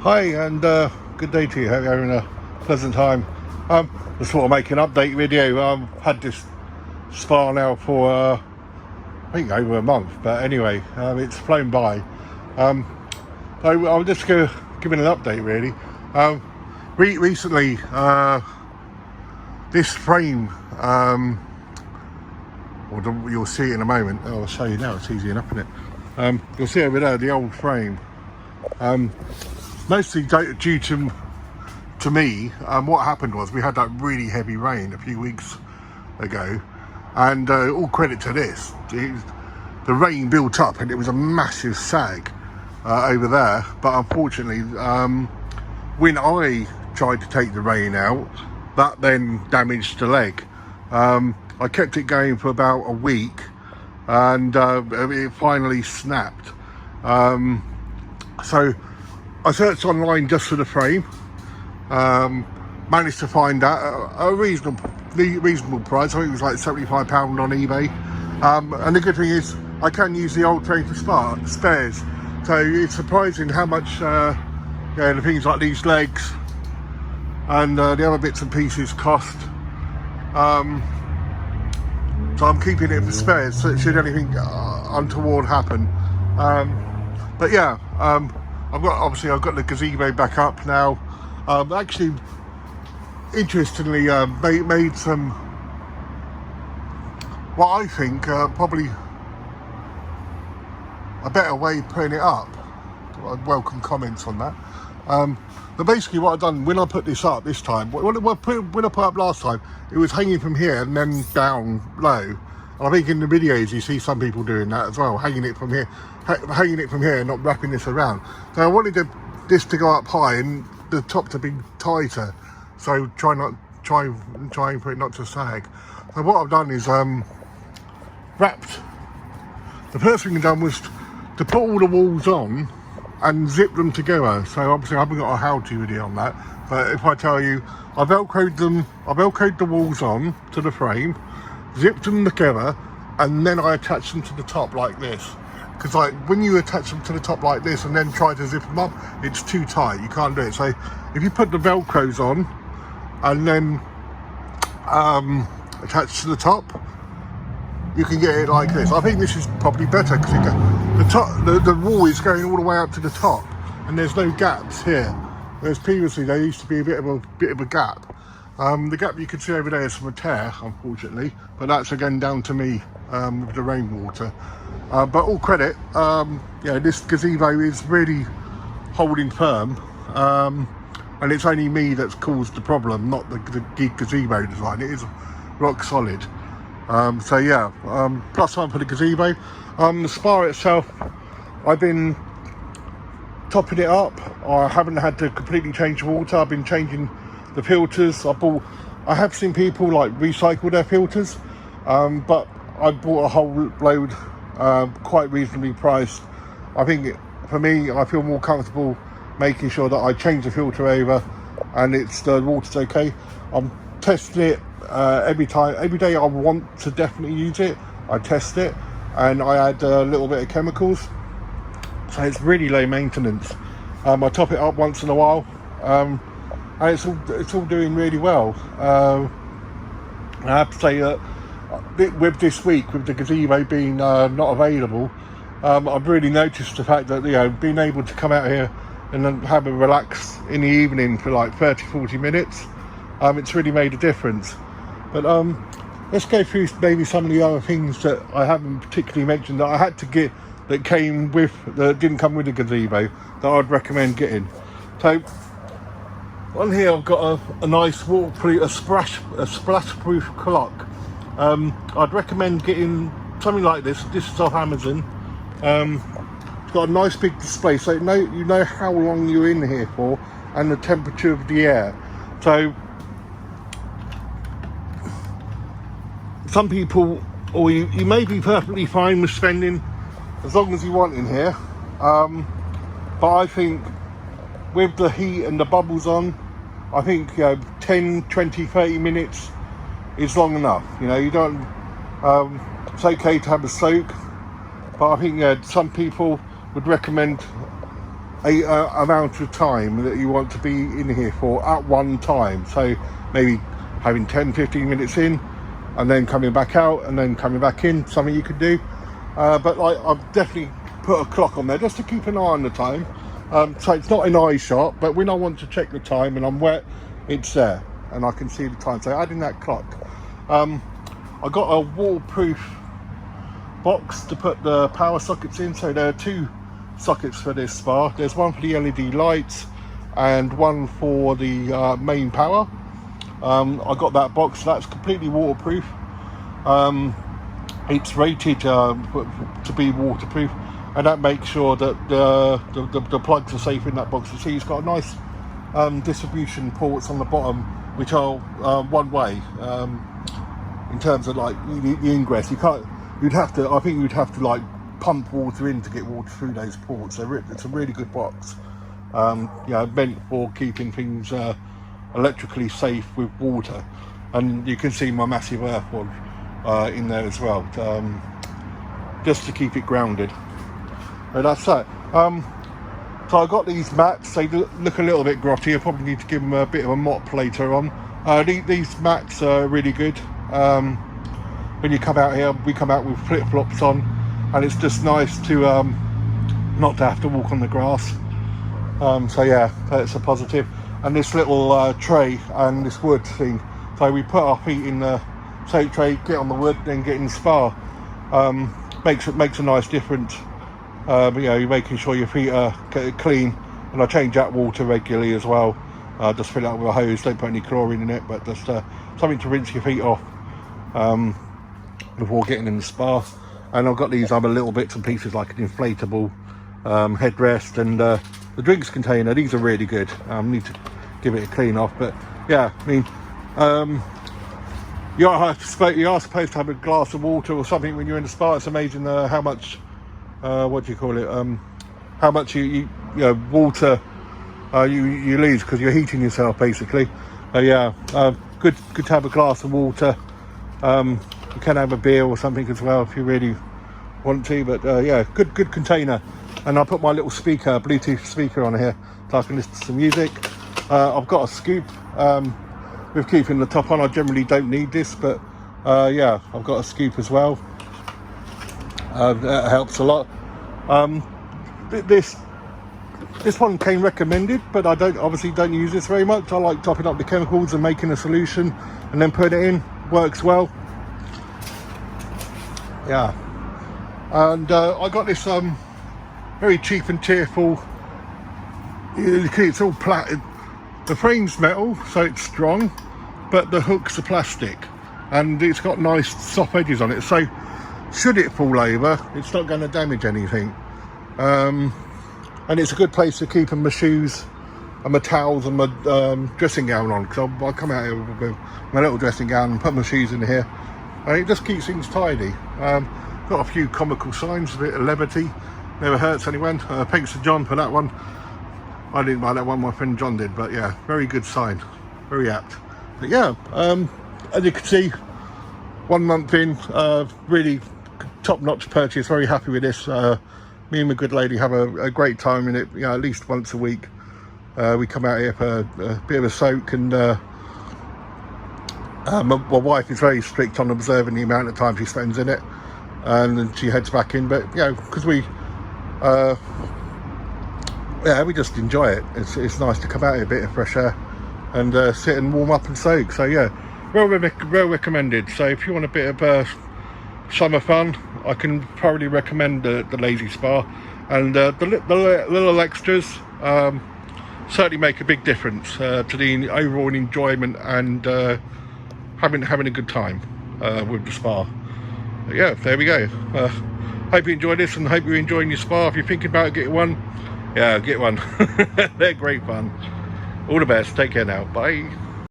Hi, and good day to you. Hope you're having a pleasant time. Just thought I'd make an update video. I've had this spa now for I think over a month, but anyway, it's flown by. So I'll just go giving an update really. Recently, this frame, you'll see it in a moment. I'll show you now. It's easy enough, isn't it? You'll see over there the old frame. Mostly due to me. What happened was we had that really heavy rain a few weeks ago, and all credit to this. The rain built up and it was a massive sag over there, but unfortunately when I tried to take the rain out, that then damaged the leg. I kept it going for about a week, and it finally snapped. So I searched online just for the frame, managed to find that at a reasonable price. I think it was like £75 on eBay. And the good thing is I can use the old frame for spares. So it's surprising how much the things like these legs and the other bits and pieces cost. So I'm keeping it for spares, so should anything untoward happen. But yeah, I've got the gazebo back up now. Actually, interestingly, made some, what I think probably a better way of putting it up. I'd welcome comments on that. But basically what I've done when I put this up this time, when I put it up last time, it was hanging from here and then down low. And I think in the videos you see some people doing that as well, hanging it from here and not wrapping this around. So I wanted this to go up high and the top to be tighter, so try and for it not to sag. So what I've done is wrapped. The first thing I've done was to put all the walls on and zip them together. So obviously I haven't got a how-to video on that, but if I tell you, I velcroed the walls on to the frame, zipped them together, and then I attached them to the top like this. Because like when you attach them to the top like this and then try to zip them up, it's too tight, you can't do it. So if you put the velcros on and then attach to the top, you can get it like this. I think this is probably better because the wall is going all the way up to the top and there's no gaps here, whereas previously there used to be a bit of a gap. The gap you can see over there is from a tear, unfortunately, but that's again down to me with the rainwater. But all credit, this gazebo is really holding firm, and it's only me that's caused the problem, not the gazebo design. It is rock solid. So yeah, plus one for the gazebo. The spa itself, I've been topping it up. I haven't had to completely change the water. I've been changing the filters. I have seen people like recycle their filters, but I bought a whole load, quite reasonably priced. I think for me, I feel more comfortable making sure that I change the filter over and the water's okay. I'm testing it every day I want to definitely use it. I test it and I add a little bit of chemicals, so it's really low maintenance. I top it up once in a while, and it's all doing really well. I have to say that with this week, with the gazebo being not available, I've really noticed the fact that being able to come out here and then have a relax in the evening for like 30-40 minutes, it's really made a difference. But let's go through maybe some of the other things that I haven't particularly mentioned that I had to get that didn't come with the gazebo that I'd recommend getting. So on here I've got a nice waterproof, a splash-proof clock. I'd recommend getting something like this. This is off Amazon. It's got a nice big display, so you know how long you're in here for and the temperature of the air. So some people, or you may be perfectly fine with spending as long as you want in here, but I think with the heat and the bubbles on, I think 10, 20, 30 minutes is long enough. You don't, it's okay to have a soak, but I think some people would recommend amount of time that you want to be in here for at one time. So maybe having 10-15 minutes in and then coming back out and then coming back in, something you could do. But like, I've definitely put a clock on there just to keep an eye on the time. So it's not an eye shot, but when I want to check the time and I'm wet, it's there and I can see the time. So adding that clock. I got a waterproof box to put the power sockets in. So there are 2 sockets for this spa. There's one for the LED lights and one for the main power. I got that box, that's completely waterproof. It's rated to be waterproof, and that makes sure that the plugs are safe in that box. You see, it's got a nice distribution ports on the bottom, which are one way in terms of like the ingress. I think you'd have to like pump water in to get water through those ports. It's a really good box. Meant for keeping things electrically safe with water, and you can see my massive earth one in there as well, just to keep it grounded. But that's it. So I got these mats. They look a little bit grotty. I probably need to give them a bit of a mop later on. These mats are really good. When you come out here, we come out with flip-flops on, and it's just nice to not to have to walk on the grass. So yeah, that's a positive. And this little tray and this wood thing, so we put our feet in the soap tray, get on the wood, then get in the spa. Makes a nice difference. You're making sure your feet are clean, and I change that water regularly as well. Just fill it up with a hose, don't put any chlorine in it, but just something to rinse your feet off before getting in the spa. And I've got these other little bits and pieces like an inflatable headrest and the drinks container. These are really good. Need to give it a clean off, but yeah, I mean, you are supposed to have a glass of water or something when you're in the spa. It's amazing how much what do you call it, how much you water you lose because you're heating yourself basically. Good to have a glass of water. You can have a beer or something as well if you really want to, but good container. And I put my little speaker, Bluetooth speaker on here, so I can listen to some music. I've got a scoop with keeping the top on. I generally don't need this, but I've got a scoop as well. That helps a lot. This one came recommended, but I obviously don't use this very much. I like topping up the chemicals and making a solution and then put it in. Works well. Yeah. And I got this very cheap and cheerful. It's all the frame's metal, so it's strong, but the hooks are plastic, and it's got nice soft edges on it. So should it fall over, it's not going to damage anything. And it's a good place to keep my shoes and my towels and my dressing gown on, because I come out here with my little dressing gown and put my shoes in here, and it just keeps things tidy. Got a few comical signs, a bit of levity, never hurts anyone. Thanks to John for that one. I didn't buy that one, my friend John did, but yeah, very good sign, very apt. But yeah, as you can see, 1 month in, really top-notch purchase. Very happy with this. Me and my good lady have a great time in it. At least once a week. We come out here for a bit of a soak, and my wife is very strict on observing the amount of time she spends in it, and then she heads back in. But because we just enjoy it. It's nice to come out here, a bit of fresh air, and sit and warm up and soak. So yeah, well recommended. So if you want a bit of summer fun, I can probably recommend the Lazy Spa, and the little extras certainly make a big difference to the overall enjoyment and having a good time with the spa. But yeah, there we go. Hope you enjoyed this, and hope you're enjoying your spa. If you're thinking about getting one, yeah, get one. They're great fun. All the best. Take care now. Bye.